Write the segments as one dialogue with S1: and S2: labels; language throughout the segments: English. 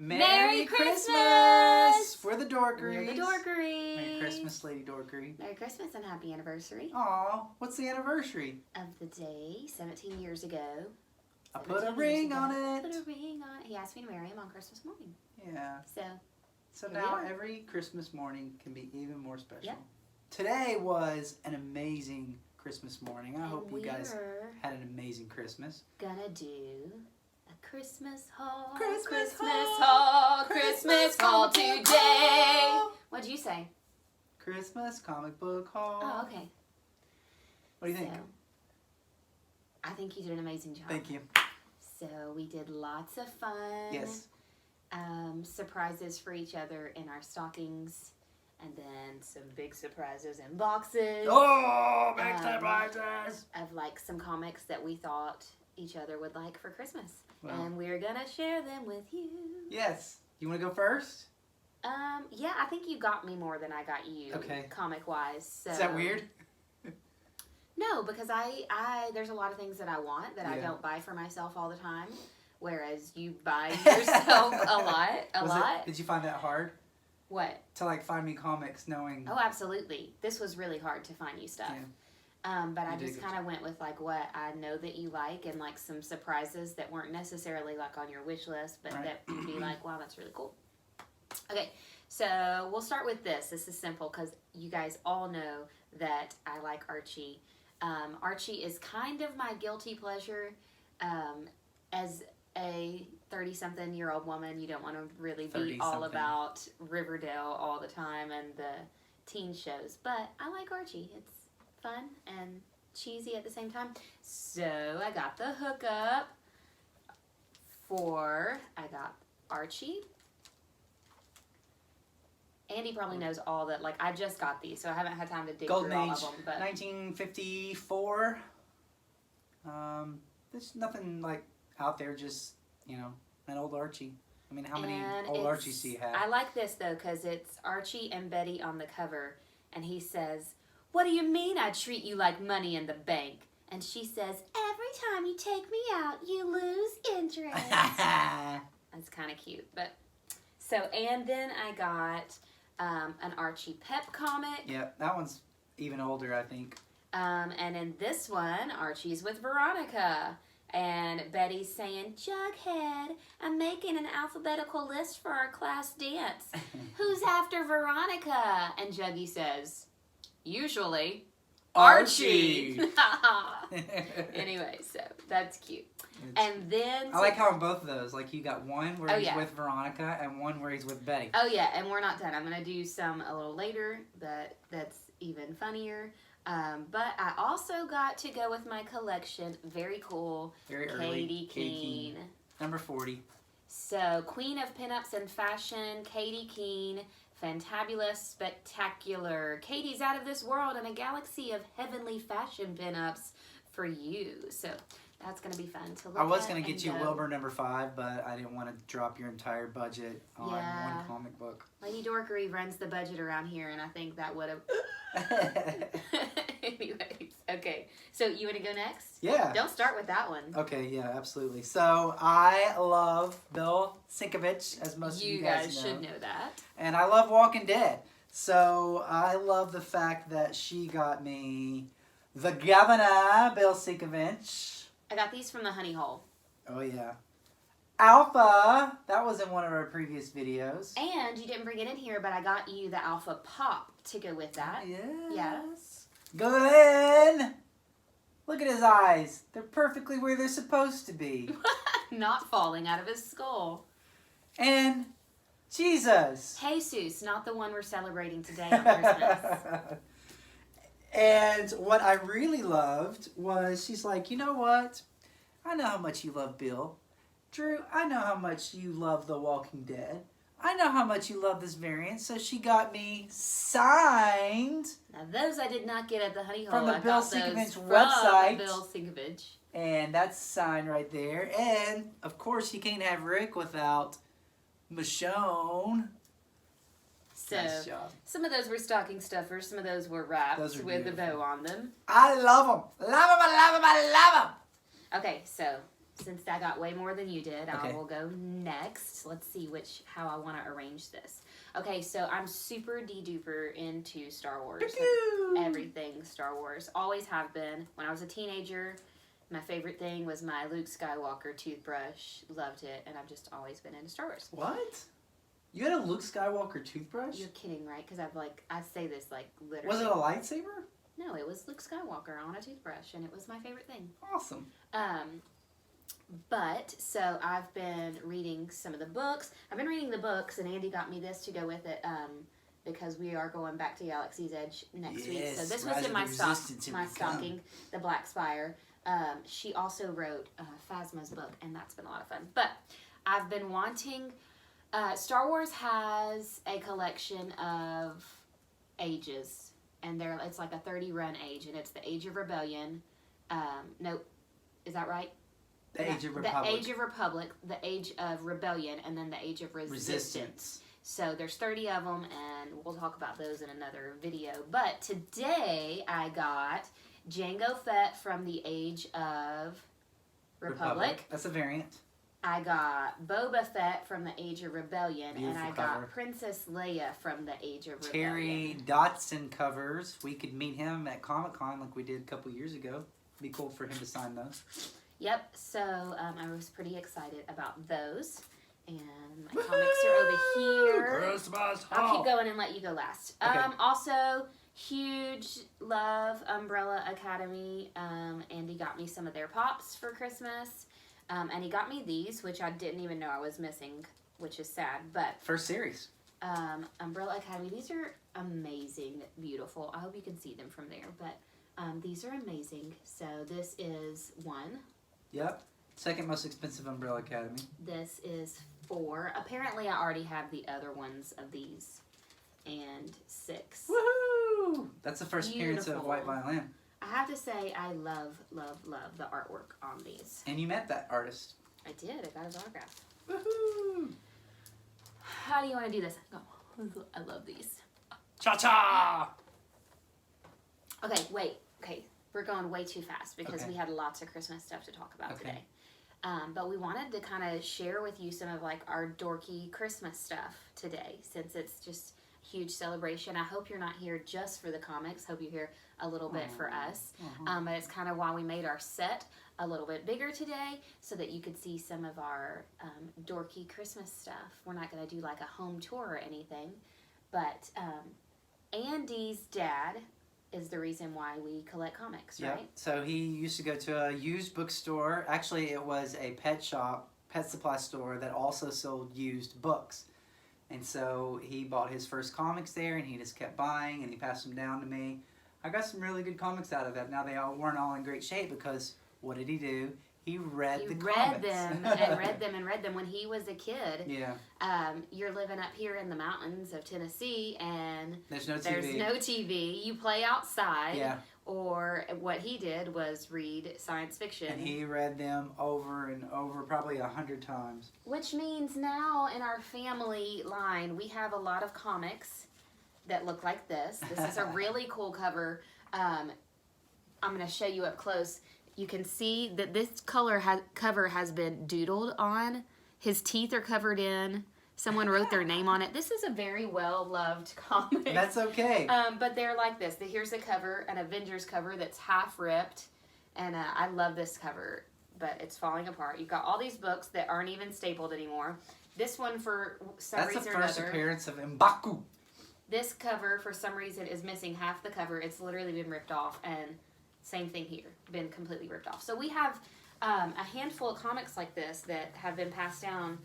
S1: Merry Christmas! We're the Dorkerys.
S2: We're the Dorkerys.
S1: Merry Christmas, Lady Dorkery.
S2: Merry Christmas and happy anniversary.
S1: Aw, what's the anniversary?
S2: Of the day, 17 years ago.
S1: I put a ring on it.
S2: Put a ring on it. He asked me to marry him on Christmas morning.
S1: Yeah. So
S2: here
S1: now
S2: we are.
S1: every Christmas morning can be even more special.
S2: Yep.
S1: Today was an amazing Christmas morning. I hope you guys
S2: we're
S1: had an amazing Christmas.
S2: gonna do a Christmas haul.
S1: Christmas
S2: haul. Christmas haul today. What'd you say?
S1: Christmas comic book haul.
S2: Oh, okay.
S1: What do you think?
S2: So, I think you did an amazing job.
S1: Thank you.
S2: So we did lots of fun.
S1: Yes.
S2: Surprises for each other in our stockings, and then some big surprises in boxes.
S1: Oh, big surprises!
S2: Of like some comics that we thought each other would like for Christmas,
S1: Well.
S2: and we're gonna share them with you.
S1: Yes. You want to go first?
S2: Yeah, I think you got me more than I got you.
S1: Okay.
S2: Comic wise. So.
S1: Is that weird?
S2: No, because I there's a lot of things that I want that I
S1: Yeah.
S2: don't buy for myself all the time, whereas you buy yourself a lot.
S1: Did you find that hard?
S2: What?
S1: To like find me comics knowing.
S2: Oh, absolutely. This was really hard to find you stuff.
S1: Yeah.
S2: But I
S1: You did
S2: just
S1: good
S2: kind of went with like what I know that you like and like some surprises that weren't necessarily like on your wish list, but
S1: Right.
S2: that would be like, wow, that's really cool. Okay, so we'll start with this. This is simple because you guys all know that I like Archie. Archie is kind of my guilty pleasure. As a 30-something-year-old woman, you don't want to really be all
S1: 30-something.
S2: about Riverdale all the time and the teen shows. But I like Archie. It's fun and cheesy at the same time. So I got the hookup I got Archie. Andy probably knows all that. Like, I just got these, so I haven't had time to dig
S1: Golden
S2: through all
S1: Age,
S2: of them. But
S1: 1954. There's nothing like out there, just, an old Archie. I mean, how many old Archies do you have?
S2: I like this, though, because it's Archie and Betty on the cover, and he says, "What do you mean I treat you like money in the bank?" And she says, "Every time you take me out, you lose interest." That's kind of cute. But so, and then I got an Archie Pep comic.
S1: Yeah, that one's even older, I think.
S2: And in this one, Archie's with Veronica. And Betty's saying, "Jughead, I'm making an alphabetical list for our class dance. Who's after Veronica?" And Juggy says, "Usually, Archie." Anyway, so that's cute. And then...
S1: I like how in both of those, like you got one where he's
S2: yeah.
S1: with Veronica and one where he's with Betty.
S2: Oh, yeah, and we're not done. I'm going to do some a little later that's even funnier. But I also got to go with my collection. Very cool.
S1: Very early.
S2: Katie Keene.
S1: Number 40.
S2: So, Queen of Pinups and Fashion, Katie Keene. Fantabulous, spectacular. Katie's out of this world in a galaxy of heavenly fashion pinups for you. So, that's going to be fun to look at.
S1: I was going to get you
S2: and
S1: Wilbur number 5, but I didn't want to drop your entire budget on one comic book.
S2: Lady Dorkery runs the budget around here, and I think that would have... Anyways, okay. So, you want to go next?
S1: Yeah.
S2: Don't start with that one.
S1: Okay, yeah, absolutely. So, I love Bill Sienkiewicz, as most of you guys know.
S2: should know that.
S1: And I love Walking Dead. So, I love the fact that she got me the Governor, Bill Sienkiewicz.
S2: I got these from the Honey Hole.
S1: Oh, yeah. Alpha. That was in one of our previous videos.
S2: And you didn't bring it in here, but I got you the Alpha Pop to go with that.
S1: Yes.
S2: Yes.
S1: Glenn! Look at his eyes. They're perfectly where they're supposed to be.
S2: Not falling out of his skull.
S1: And Jesus.
S2: Jesus, not the one we're celebrating today on Christmas.
S1: And what I really loved was she's like, you know what? I know how much you love Bill. Drew, I know how much you love The Walking Dead. I know how much you love this variant. So she got me signed.
S2: Now those I did not get at the Honey Hole.
S1: From the
S2: I
S1: Bill
S2: got those
S1: Sienkiewicz
S2: from
S1: website.
S2: Bill Sienkiewicz.
S1: And that's signed right there. And, of course, you can't have Rick without Michonne.
S2: So,
S1: Nice job.
S2: some of those were stocking stuffers. Some of those were wrapped
S1: Those are
S2: with a
S1: beautiful.
S2: bow on them.
S1: I love them. Love them, I love them, I love them.
S2: Okay, so since I got way more than you did,
S1: Okay.
S2: I will go next. Let's see how I want to arrange this. Okay, so I'm super de-duper into Star Wars. Everything Star Wars. Always have been. When I was a teenager, my favorite thing was my Luke Skywalker toothbrush. Loved it, and I've just always been into Star Wars.
S1: What? You had a Luke Skywalker toothbrush?
S2: You're kidding, right? Because I say this like literally.
S1: Was it a lightsaber?
S2: No, it was Luke Skywalker on a toothbrush, and it was my favorite thing.
S1: Awesome.
S2: But, so I've been reading some of the books. I've been reading the books, and Andy got me this to go with it, because we are going back to Galaxy's Edge next week. So this was in my stocking, The Black Spire. She also wrote Phasma's book, and that's been a lot of fun. But I've been wanting... Star Wars has a collection of ages, and it's like a 30-run age, and it's the Age of Rebellion. Nope. Is that right?
S1: The Age of Republic.
S2: The Age of Republic, the Age of Rebellion, and then the Age of Resistance. So there's 30 of them, and we'll talk about those in another video. But today I got Jango Fett from the Age of Republic.
S1: That's a variant.
S2: I got Boba Fett from the Age of Rebellion,
S1: Beautiful
S2: and I
S1: cover.
S2: got Princess Leia from the Age of
S1: Terry
S2: Rebellion.
S1: Dotson covers. We could meet him at Comic-Con like we did a couple years ago. Be cool for him to sign those.
S2: Yep, so I was pretty excited about those. And my comics are over here.
S1: Christmas
S2: I'll keep going and let you go last.
S1: Okay.
S2: Also, huge love Umbrella Academy. Andy got me some of their pops for Christmas. And he got me these, which I didn't even know I was missing, which is sad. But
S1: First series.
S2: Umbrella Academy, these are amazing, beautiful. I hope you can see them from there. But these are amazing. So this is 1.
S1: Yep. Second most expensive Umbrella Academy.
S2: This is 4. Apparently, I already have the other ones of these. And 6.
S1: Woohoo! That's the first appearance of
S2: Beautiful.
S1: White Violin.
S2: I have to say, I love, love, love the artwork on these.
S1: And you met that artist.
S2: I did. I got his autograph.
S1: Woohoo!
S2: How do you want to do this? Go. I love these.
S1: Cha-cha!
S2: Okay, wait. Okay, we're going way too fast because
S1: Okay.
S2: we had lots of Christmas stuff to talk about
S1: Okay.
S2: today. But we wanted to kind of share with you some of like our dorky Christmas stuff today, since it's just a huge celebration. I hope you're not here just for the comics. Hope you're here a little bit for us. But it's kind of why we made our set a little bit bigger today, so that you could see some of our dorky Christmas stuff. We're not going to do like a home tour or anything, but Andy's dad is the reason why we collect comics, right?
S1: Yep. So he used to go to a used bookstore. Actually, it was a pet shop, pet supply store that also sold used books. And so he bought his first comics there, and he just kept buying, and he passed them down to me. I got some really good comics out of that. Now, they weren't all in great shape because what did he do? He read the comics.
S2: them and read them and read them when he was a kid.
S1: Yeah.
S2: You're living up here in the mountains of Tennessee, and
S1: There's no TV.
S2: there's no TV. You play outside.
S1: Yeah.
S2: Or what he did was read science fiction.
S1: And he read them over and over, probably 100 times.
S2: Which means now in our family line, we have a lot of comics that look like this. This is a really cool cover. I'm going to show you up close. You can see that this cover has been doodled on. His teeth are covered in. Someone wrote their name on it. This is a very well-loved comic.
S1: That's okay.
S2: But they're like this. Here's a cover, an Avengers cover that's half ripped. And I love this cover, but it's falling apart. You've got all these books that aren't even stapled anymore. This one, for some
S1: That's the
S2: reason or
S1: first
S2: another,
S1: appearance of M'Baku.
S2: this cover, for some reason, is missing half the cover. It's literally been ripped off, and same thing here, been completely ripped off. So we have a handful of comics like this that have been passed down,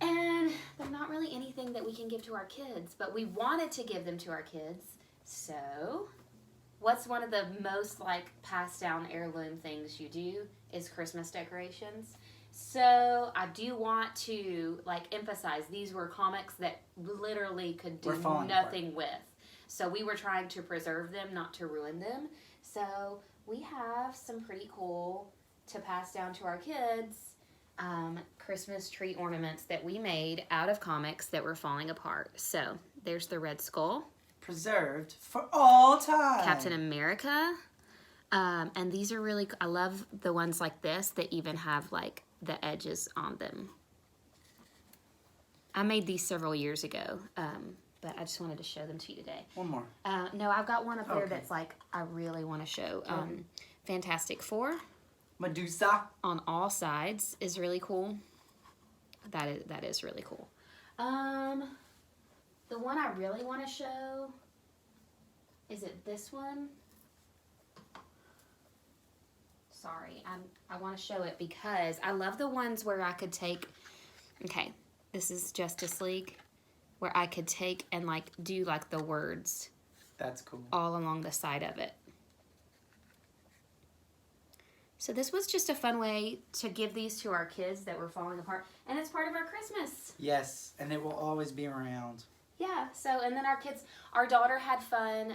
S2: and they're not really anything that we can give to our kids, but we wanted to give them to our kids. So what's one of the most like passed down heirloom things you do is Christmas decorations. So I do want to like emphasize these were comics that literally could do nothing with. So we were trying to preserve them, not to ruin them. So we have some pretty cool to pass down to our kids Christmas tree ornaments that we made out of comics that were falling apart. So there's the Red Skull.
S1: Preserved for all time.
S2: Captain America. And these are really, I love the ones like this that even have like the edges on them. I made these several years ago, but I just wanted to show them to you today.
S1: One more.
S2: No, I've got one up there
S1: Okay.
S2: that's like, I really want to show. Fantastic Four.
S1: Medusa.
S2: On all sides is really cool. That is really cool. The one I really want to show, is it this one? Sorry, I want to show it because I love the ones where I could take, okay, this is Justice League, where I could take and like do like the words.
S1: That's cool.
S2: All along the side of it. So this was just a fun way to give these to our kids that were falling apart. And it's part of our Christmas.
S1: Yes, and it will always be around.
S2: Yeah, so, and then our daughter had fun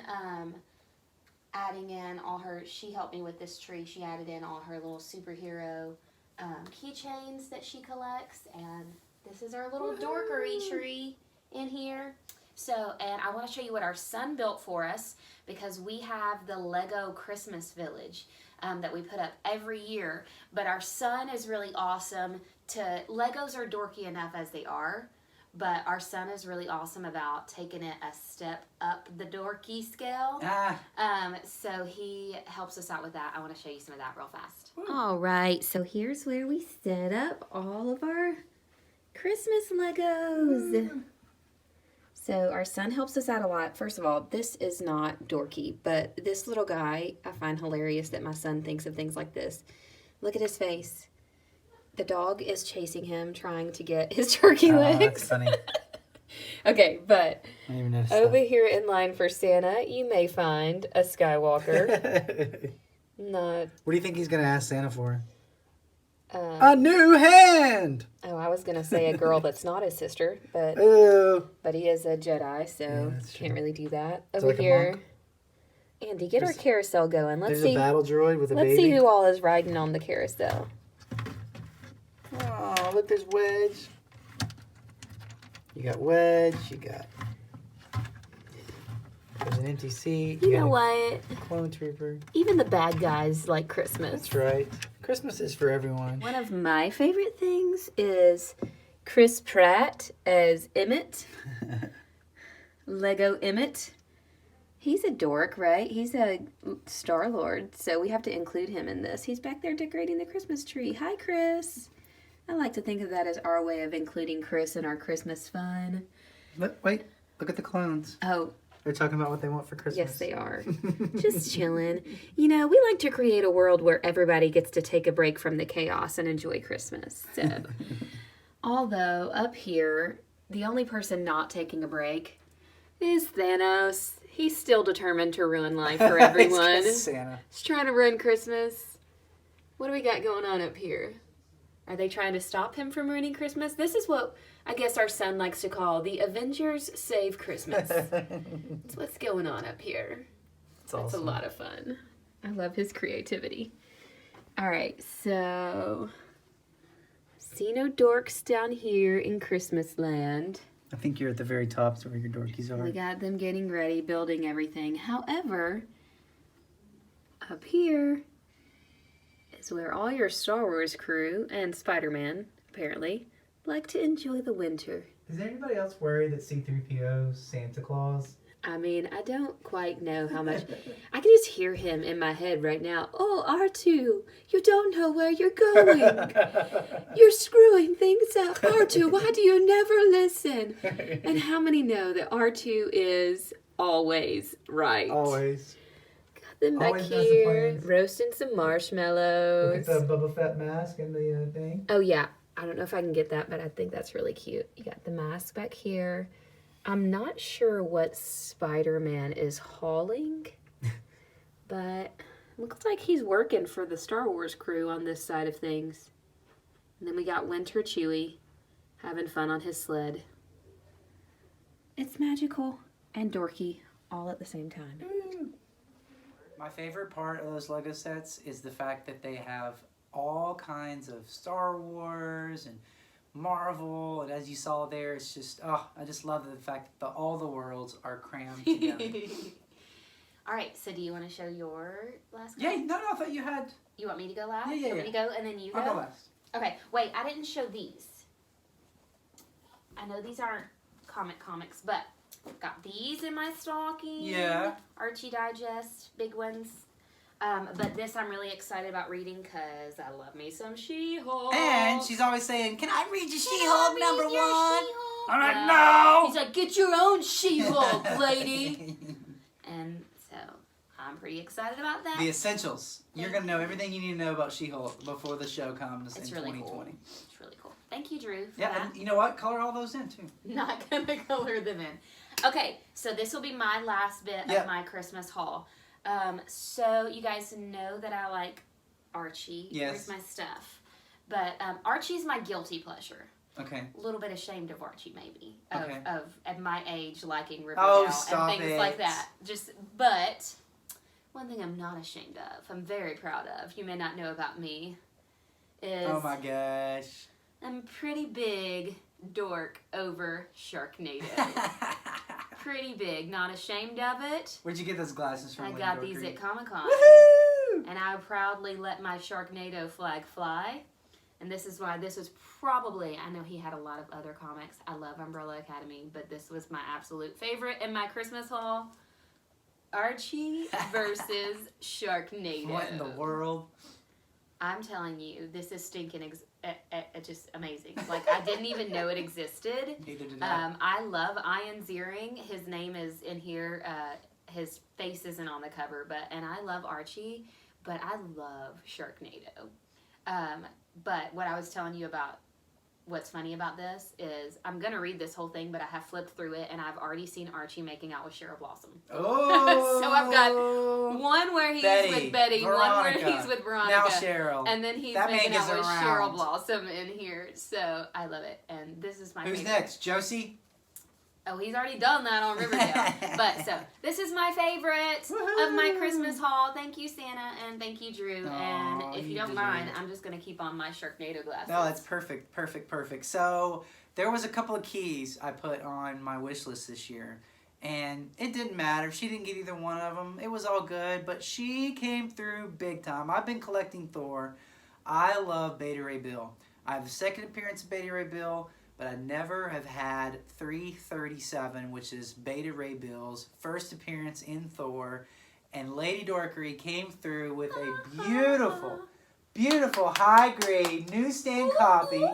S2: adding in all her, she helped me with this tree. She added in all her little superhero keychains that she collects. And this is our little Dorkery tree in here. So, and I want to show you what our son built for us because we have the Lego Christmas Village that we put up every year. But our son is really awesome Legos are dorky enough as they are, but our son is really awesome about taking it a step up the dorky scale. So he helps us out with that. I want to show you some of that real fast. All right, so here's where we set up all of our Christmas Legos. So our son helps us out a lot. First of all, this is not dorky, but this little guy, I find hilarious that my son thinks of things like this. Look at his face. The dog is chasing him, trying to get his turkey legs.
S1: That's funny.
S2: Okay, but
S1: I didn't even notice
S2: over
S1: that.
S2: here in line for Santa, you may find a Skywalker. Not.
S1: What do you think he's going to ask Santa for? A new hand!
S2: Oh, I was going to say a girl that's not his sister, but he is a Jedi, so can't really do that. Over
S1: like
S2: here, Andy, get our carousel going. Let's see.
S1: There's a battle droid with a baby.
S2: Let's see who all is riding on the carousel.
S1: Oh, look, there's Wedge. You got Wedge, you got... There's an empty seat.
S2: You know what?
S1: Clone Trooper.
S2: Even the bad guys like Christmas.
S1: That's right. Christmas is for everyone.
S2: One of my favorite things is Chris Pratt as Emmett. Lego Emmett. He's a dork, right? He's a Star-Lord, so we have to include him in this. He's back there decorating the Christmas tree. Hi, Chris. I like to think of that as our way of including Chris in our Christmas fun.
S1: Wait, look at the clones.
S2: Oh.
S1: They're talking about what they want for Christmas.
S2: Yes, they are. Just chilling. You know, we like to create a world where everybody gets to take a break from the chaos and enjoy Christmas. So, although up here, the only person not taking a break is Thanos. He's still determined to ruin life for everyone.
S1: Santa.
S2: He's trying to ruin Christmas. What do we got going on up here? Are they trying to stop him from ruining Christmas? This is what I guess our son likes to call the Avengers Save Christmas. That's what's going on up here. That's awesome. A lot of fun. I love his creativity. All right, so see no dorks down here in Christmas land.
S1: I think you're at the very top, so where your dorkies are.
S2: We got them getting ready, building everything. However, up here is where all your Star Wars crew and Spider-Man, apparently, like to enjoy the winter.
S1: Is anybody else worried that C-3PO's Santa Claus?
S2: I mean, I don't quite know how much. I can just hear him in my head right now. Oh, R2, you don't know where you're going. You're screwing things up. R2, why do you never listen? And how many know that R2 is always right?
S1: Always.
S2: Got them back
S1: Always does the
S2: here,
S1: plans.
S2: roasting some marshmallows.
S1: Look at the Boba Fett mask and the thing.
S2: Oh, yeah. I don't know if I can get that, but I think that's really cute. You got the mask back here. I'm not sure what Spider-Man is hauling, but looks like he's working for the Star Wars crew on this side of things. And then we got Winter Chewie having fun on his sled. It's magical and dorky all at the same time.
S1: My favorite part of those Lego sets is the fact that they have all kinds of Star Wars and Marvel, and as you saw there, it's just, I just love the fact that all the worlds are crammed together.
S2: All right, so do you want to show your last
S1: Yeah,
S2: card?
S1: no, I thought you had.
S2: You want me to go last?
S1: Yeah,
S2: You want me to go and then you go?
S1: I'll go last.
S2: Okay, wait, I didn't show these. I know these aren't comics, but I've got these in my stocking.
S1: Yeah.
S2: Archie Digest, big ones. But this I'm really excited about reading because I love me some She-Hulk.
S1: And she's always saying, "Can I read your
S2: Can
S1: She-Hulk
S2: I read
S1: number
S2: your
S1: 1?"
S2: She-Hulk?
S1: I'm like, "No."
S2: He's like, "Get your own She-Hulk, lady." And so I'm pretty excited about that.
S1: The essentials. You're going to know everything you need to know about She-Hulk before the show comes
S2: It's
S1: in
S2: really
S1: 2020.
S2: cool. It's really cool. Thank you, Drew, for
S1: Yeah,
S2: that.
S1: and you know what? Color all those in, too.
S2: Not gonna color them in. Okay, so this will be my last bit of my Christmas haul. So you guys know that I like Archie.
S1: Yes.
S2: Here's my stuff. But Archie's my guilty pleasure.
S1: Okay.
S2: A little bit ashamed of Archie, maybe.
S1: Okay.
S2: Of at my age liking Riverdale and
S1: stop
S2: things
S1: it.
S2: like that. But one thing I'm not ashamed of, I'm very proud of, you may not know about me, is
S1: Oh my gosh.
S2: I'm pretty big dork over Sharknado. Pretty big, not ashamed of it.
S1: Where'd you get those glasses from?
S2: I
S1: Lady
S2: got these
S1: Dorkery?
S2: at Comic-Con.
S1: Woohoo!
S2: And I proudly let my Sharknado flag fly. And this is why this was probably, I know he had a lot of other comics. I love Umbrella Academy, but this was my absolute favorite in my Christmas haul. Archie versus Sharknado.
S1: What in the world?
S2: I'm telling you, this is stinking just amazing. Like, I didn't even know it existed.
S1: Neither did I.
S2: I love Ian Ziering. His name is in here. His face isn't on the cover, and I love Archie, but I love Sharknado. But what I was telling you about what's funny about this is I'm going to read this whole thing, but I have flipped through it, and I've already seen Archie making out with Cheryl Blossom.
S1: Oh!
S2: So I've got one where he's with Betty,
S1: Veronica.
S2: one where he's with Veronica.
S1: Now Cheryl.
S2: And then he's
S1: That
S2: making
S1: man
S2: out
S1: gets
S2: with
S1: around.
S2: Cheryl Blossom in here. So I love it. And this is my
S1: Who's
S2: favorite.
S1: next? Josie?
S2: Oh, he's already done that on Riverdale. But so this is my favorite of my Christmas haul. Thank you, Santa, and thank you, Drew. And if you don't mind, I'm just going to keep on my Sharknado glasses.
S1: No, that's perfect. Perfect, perfect. So there was a couple of keys I put on my wish list this year. And it didn't matter. She didn't get either one of them. It was all good. But she came through big time. I've been collecting Thor. I love Beta Ray Bill. I have a second appearance of Beta Ray Bill, but I never have had 337, which is Beta Ray Bill's first appearance in Thor. And Lady Dorkery came through with a beautiful, beautiful high-grade newsstand copy.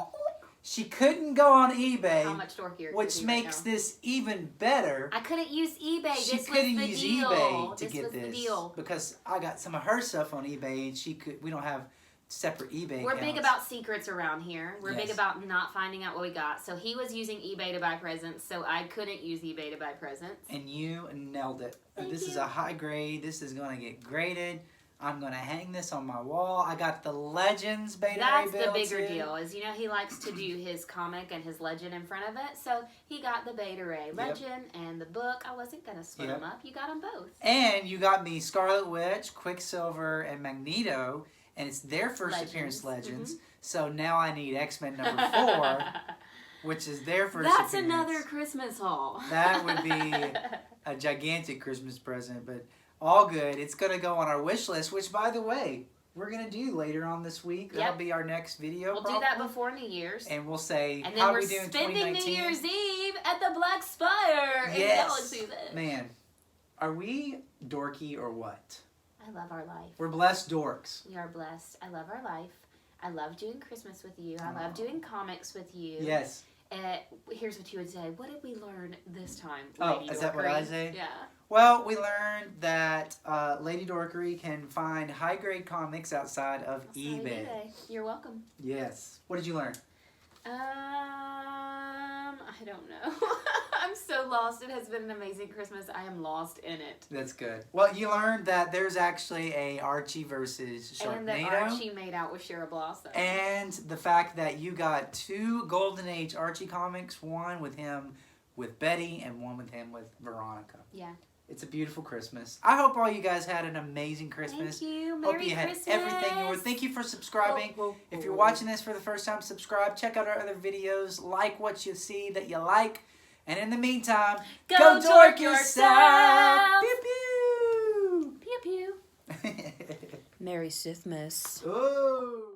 S1: She couldn't go on eBay,
S2: How much dorkier
S1: which
S2: could
S1: makes
S2: right now?
S1: this even better.
S2: I couldn't use eBay.
S1: She
S2: This was
S1: couldn't
S2: the
S1: use
S2: deal.
S1: eBay to
S2: This
S1: get
S2: was
S1: this
S2: the deal.
S1: because I got some of her stuff on eBay, and she could. We don't have separate eBay.
S2: We're
S1: accounts.
S2: big about secrets around here. We're big
S1: Yes.
S2: about not finding out what we got. So he was using eBay to buy presents, so I couldn't use eBay to buy presents.
S1: And you nailed it.
S2: Thank
S1: This is
S2: you.
S1: a high grade. This is going to get graded. I'm going to hang this on my wall. I got the Legends Beta
S2: That's
S1: Ray
S2: the
S1: Bill
S2: bigger
S1: too.
S2: deal, is he likes to do his comic and his legend in front of it. So he got the Beta Ray legend and the book. I wasn't going to split them up. You got them both.
S1: And you got me Scarlet Witch, Quicksilver, and Magneto. And it's their first appearance Legends. So now I need X-Men number 4, which is their first
S2: That's
S1: appearance.
S2: another Christmas haul.
S1: That would be a gigantic Christmas present, but all good. It's going to go on our wish list, which, by the way, we're going to do later on this week.
S2: Yep.
S1: That'll be our next video.
S2: We'll do that before New Year's.
S1: And we'll say,
S2: And then
S1: how
S2: we're
S1: we doing in
S2: spending
S1: 2019?
S2: New Year's Eve at the Black Spire in Galaxy Edge.
S1: Man, are we dorky or what?
S2: I love our life.
S1: We're blessed dorks.
S2: We are blessed. I love our life. I love doing Christmas with you. I love doing comics with you.
S1: Yes.
S2: Here's what you would say. What did we learn this time,
S1: Oh,
S2: Lady
S1: is that what
S2: Dorkery?
S1: I say?
S2: Yeah.
S1: Well, we learned that Lady Dorkery can find high-grade comics outside of eBay.
S2: You're welcome.
S1: Yes. What did you learn?
S2: I don't know. I'm so lost. It has been an amazing Christmas. I am lost in it.
S1: That's good. Well, you learned that there's actually a Archie versus Sharknado.
S2: And that Archie made out with Cheryl Blossom.
S1: And the fact that you got 2 Golden Age Archie comics, one with him with Betty and one with him with Veronica.
S2: Yeah.
S1: It's a beautiful Christmas. I hope all you guys had an amazing Christmas.
S2: Thank you.
S1: Hope
S2: Merry
S1: you had
S2: Christmas.
S1: everything you were. Thank you for subscribing. If you're watching this for the first time, subscribe. Check out our other videos. Like what you see that you like. And in the meantime,
S2: Go dork yourself.
S1: Pew pew!
S2: pew. Merry Sithmas.
S1: Oh.